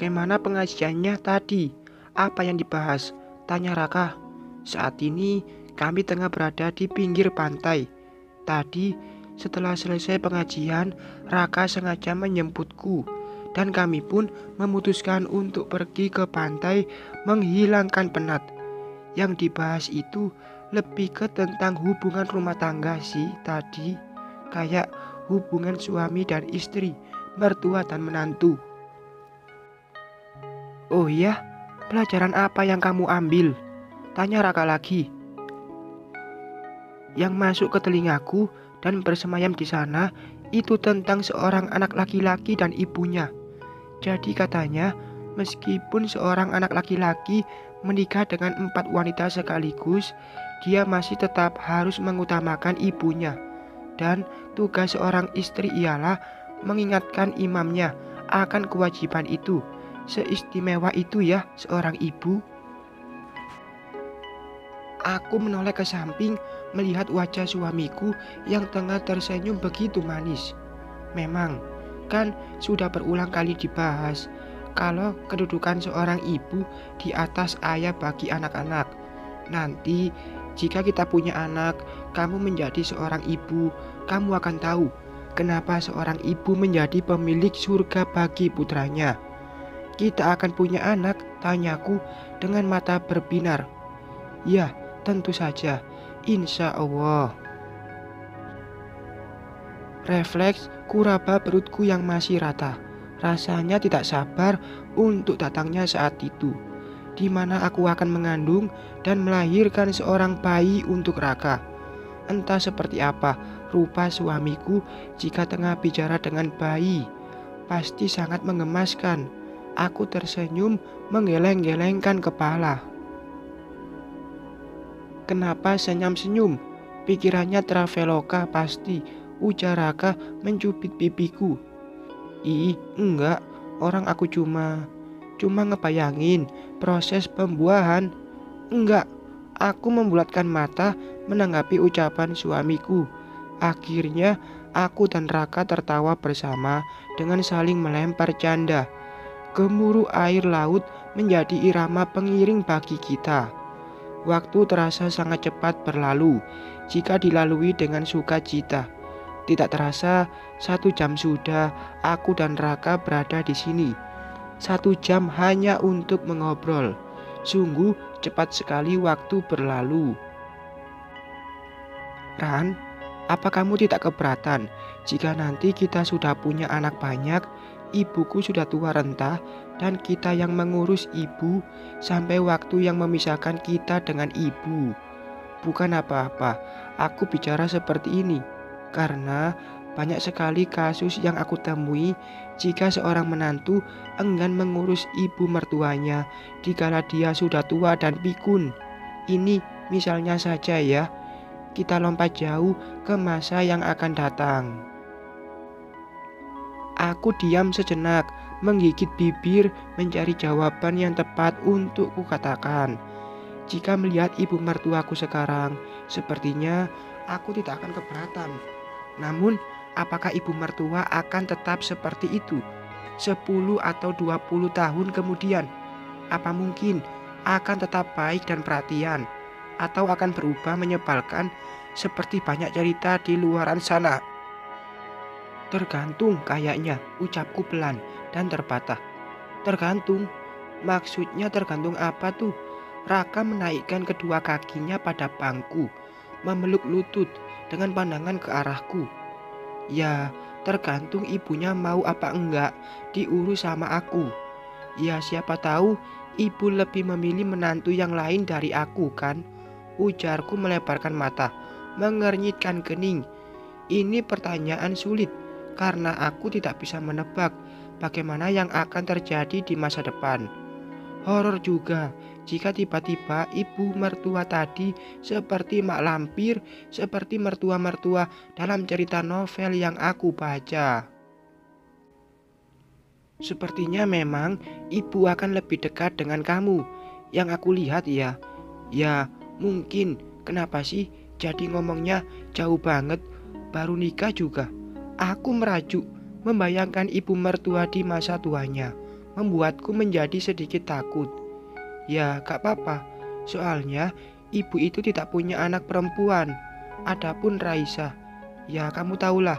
bagaimana pengajiannya tadi? Apa yang dibahas? Tanya Raka. Saat ini kami tengah berada di pinggir pantai. Tadi setelah selesai pengajian, Raka sengaja menjemputku dan kami pun memutuskan untuk pergi ke pantai menghilangkan penat. Yang dibahas itu lebih ke tentang hubungan rumah tangga sih tadi. Kayak hubungan suami dan istri, mertua dan menantu. Oh iya, pelajaran apa yang kamu ambil? Tanya Raka lagi. Yang masuk ke telingaku dan bersemayam di sana itu tentang seorang anak laki-laki dan ibunya. Jadi katanya, meskipun seorang anak laki-laki menikah dengan 4 wanita sekaligus, dia masih tetap harus mengutamakan ibunya. Dan tugas seorang istri ialah mengingatkan imamnya akan kewajiban itu. Seistimewa itu ya seorang ibu. Aku menoleh ke samping melihat wajah suamiku yang tengah tersenyum begitu manis. Memang, kan sudah berulang kali dibahas kalau kedudukan seorang ibu di atas ayah bagi anak-anak. Nanti jika kita punya anak, kamu menjadi seorang ibu, kamu akan tahu kenapa seorang ibu menjadi pemilik surga bagi putranya. Kita akan punya anak, tanyaku dengan mata berbinar. Ya, tentu saja, insya Allah. Refleks kuraba perutku yang masih rata. Rasanya tidak sabar untuk datangnya saat itu, di mana aku akan mengandung dan melahirkan seorang bayi untuk Raka. Entah seperti apa rupa suamiku jika tengah bicara dengan bayi. Pasti sangat mengemaskan. Aku tersenyum menggeleng-gelengkan kepala. Kenapa senyum-senyum? Pikirannya Traveloka pasti, ujar Raka mencubit pipiku. Ih, enggak, orang aku cuma ngebayangin proses pembuahan. Enggak, aku membulatkan mata menanggapi ucapan suamiku. Akhirnya aku dan Raka tertawa bersama dengan saling melempar canda. Gemuruh air laut menjadi irama pengiring bagi kita. Waktu terasa sangat cepat berlalu jika dilalui dengan sukacita. Tidak terasa 1 jam sudah aku dan Raka berada di sini. 1 jam hanya untuk mengobrol. Sungguh cepat sekali waktu berlalu. Ran, apa kamu tidak keberatan jika nanti kita sudah punya anak banyak? Ibuku sudah tua renta dan kita yang mengurus ibu sampai waktu yang memisahkan kita dengan ibu. Bukan apa-apa, aku bicara seperti ini karena banyak sekali kasus yang aku temui jika seorang menantu enggan mengurus ibu mertuanya dikala dia sudah tua dan pikun. Ini misalnya saja ya, kita lompat jauh ke masa yang akan datang. Aku diam sejenak, menggigit bibir mencari jawaban yang tepat untuk kukatakan. Jika melihat ibu mertuaku sekarang, sepertinya aku tidak akan keberatan. Namun, apakah ibu mertua akan tetap seperti itu 10 atau 20 tahun kemudian? Apa mungkin akan tetap baik dan perhatian? Atau akan berubah menyebalkan seperti banyak cerita di luaran sana? Tergantung kayaknya, ucapku pelan dan terpatah. Tergantung? Maksudnya tergantung apa tuh? Raka menaikkan kedua kakinya pada bangku, memeluk lutut dengan pandangan ke arahku. Ya, tergantung ibunya mau apa enggak diurus sama aku. Ya, siapa tahu ibu lebih memilih menantu yang lain dari aku kan? Ujarku melebarkan mata, mengernyitkan kening. Ini pertanyaan sulit karena aku tidak bisa menebak bagaimana yang akan terjadi di masa depan. Horor juga jika tiba-tiba ibu mertua tadi seperti mak lampir, seperti mertua-mertua dalam cerita novel yang aku baca. Sepertinya memang ibu akan lebih dekat dengan kamu. Yang aku lihat ya mungkin. Kenapa sih jadi ngomongnya jauh banget? Baru nikah juga. Aku merajuk, membayangkan ibu mertua di masa tuanya. membuatku menjadi sedikit takut. Ya, gak apa-apa. Soalnya ibu itu tidak punya anak perempuan. Adapun Raisa, ya kamu tahulah,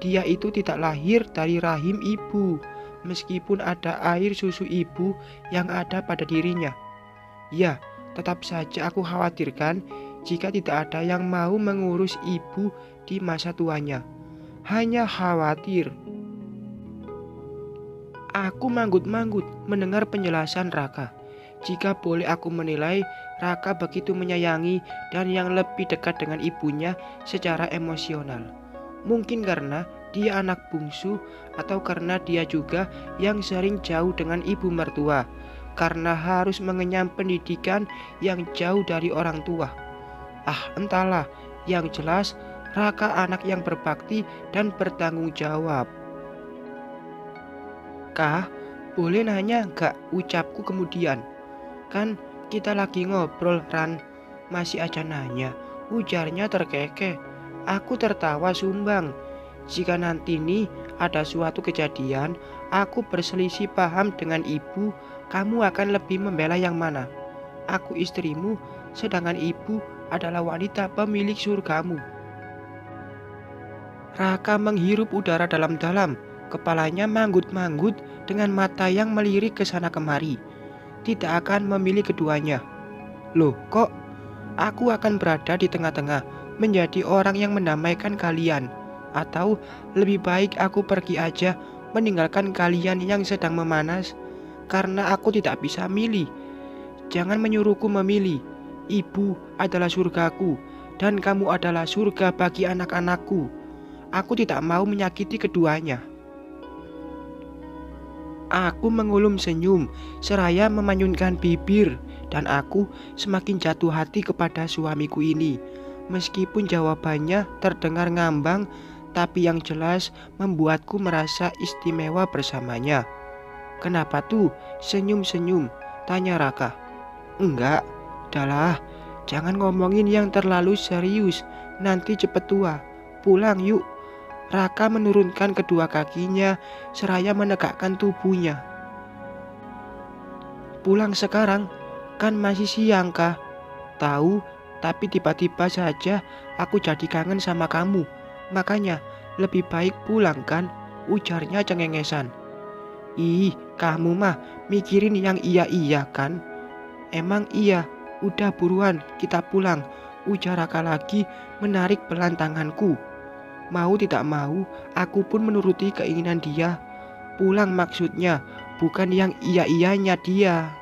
dia itu tidak lahir dari rahim ibu, meskipun ada air susu ibu yang ada pada dirinya. Ya, tetap saja aku khawatirkan jika tidak ada yang mau mengurus ibu di masa tuanya. Hanya khawatir. Aku manggut-manggut mendengar penjelasan Raka. Jika boleh aku menilai, Raka begitu menyayangi dan yang lebih dekat dengan ibunya secara emosional. Mungkin karena dia anak bungsu atau karena dia juga yang sering jauh dengan ibu mertua, karena harus mengenyam pendidikan yang jauh dari orang tua. Entahlah, yang jelas Raka anak yang berbakti dan bertanggung jawab. Kah, boleh nanya gak, ucapku kemudian. Kan kita lagi ngobrol, Ran. Masih aja nanya, ujarnya terkekeh. Aku tertawa sumbang. Jika nanti nih ada suatu kejadian, aku berselisih paham dengan ibu, kamu akan lebih membela yang mana? Aku istrimu, sedangkan ibu adalah wanita pemilik surgamu. Raka menghirup udara dalam-dalam, kepalanya manggut-manggut dengan mata yang melirik ke sana kemari. Tidak akan memilih keduanya. Loh, kok aku akan berada di tengah-tengah, menjadi orang yang mendamaikan kalian? Atau lebih baik aku pergi aja, meninggalkan kalian yang sedang memanas? Karena aku tidak bisa milih. Jangan menyuruhku memilih. Ibu adalah surgaku, dan kamu adalah surga bagi anak-anakku. Aku tidak mau menyakiti keduanya. Aku mengulum senyum, seraya memanyunkan bibir, dan aku semakin jatuh hati kepada suamiku ini. Meskipun jawabannya terdengar ngambang, tapi yang jelas membuatku merasa istimewa bersamanya. Kenapa tuh senyum-senyum? Tanya Raka. Enggak, udahlah, jangan ngomongin yang terlalu serius, nanti cepet tua. Pulang yuk. Raka menurunkan kedua kakinya seraya menegakkan tubuhnya. Pulang sekarang? Kan masih siang, Kak. Tahu, tapi tiba-tiba saja aku jadi kangen sama kamu. Makanya lebih baik pulang kan? Ujarnya cengengesan. Ih, kamu mah mikirin yang iya-iya kan? Emang iya, udah buruan kita pulang. Ujar Raka lagi menarik pelan tanganku. Mau tidak mau, aku pun menuruti keinginan dia. Pulang maksudnya, bukan yang iya-iyanya dia.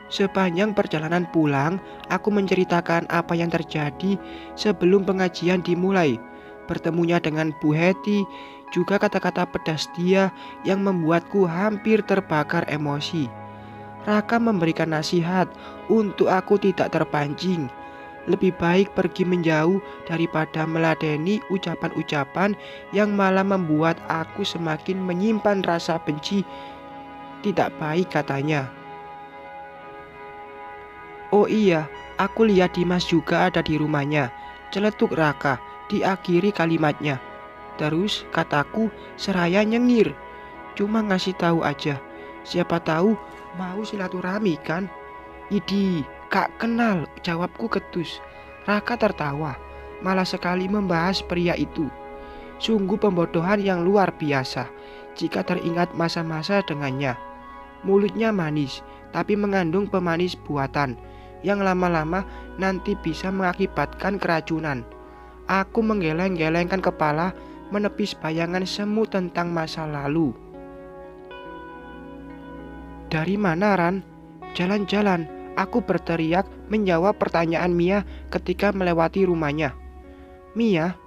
Sepanjang perjalanan pulang, aku menceritakan apa yang terjadi sebelum pengajian dimulai. Bertemunya dengan Bu Heti, juga kata-kata pedas dia yang membuatku hampir terbakar emosi. Raka memberikan nasihat untuk aku tidak terpancing. Lebih baik pergi menjauh daripada meladeni ucapan-ucapan yang malah membuat aku semakin menyimpan rasa benci. Tidak baik katanya. Oh iya, aku lihat Dimas juga ada di rumahnya. Celetuk Raka diakhiri kalimatnya. Terus kataku seraya nyengir. Cuma ngasih tahu aja. Siapa tahu mau silaturahmi kan? Idi, Kak kenal, jawabku ketus. Raka tertawa, malah sekali membahas pria itu. Sungguh pembodohan yang luar biasa jika teringat masa-masa dengannya. Mulutnya manis, tapi mengandung pemanis buatan yang lama-lama nanti bisa mengakibatkan keracunan. Aku menggeleng-gelengkan kepala, menepis bayangan semu tentang masa lalu. Dari mana, Ran? Jalan-jalan. Aku berteriak menjawab pertanyaan Mia ketika melewati rumahnya. Mia?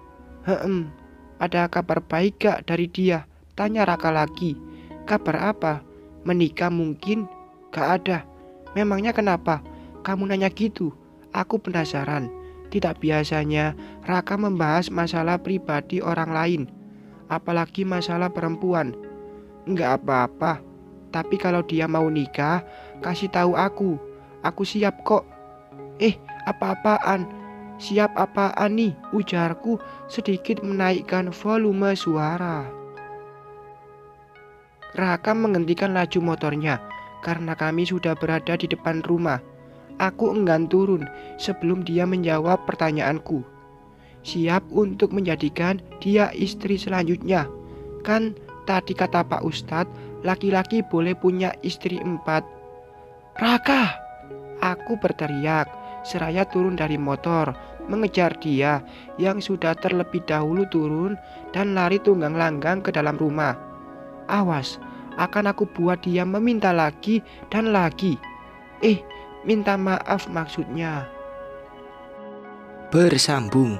Ada kabar baik gak dari dia? Tanya Raka lagi. Kabar apa? Menikah mungkin? Gak ada. Memangnya kenapa? Kamu nanya gitu? Aku penasaran. Tidak biasanya Raka membahas masalah pribadi orang lain, apalagi masalah perempuan. Enggak apa-apa. Tapi kalau dia mau nikah, kasih tahu aku. Aku siap kok. Apa-apaan? Siap apaan nih? Ujarku sedikit menaikkan volume suara. Raka menghentikan laju motornya karena kami sudah berada di depan rumah. Aku enggan turun sebelum dia menjawab pertanyaanku. Siap untuk menjadikan dia istri selanjutnya. Kan tadi kata Pak Ustadz, laki-laki boleh punya istri 4. Raka! Aku berteriak, seraya turun dari motor, mengejar dia yang sudah terlebih dahulu turun dan lari tunggang langgang ke dalam rumah. Awas, akan aku buat dia meminta lagi dan lagi. Minta maaf maksudnya. Bersambung.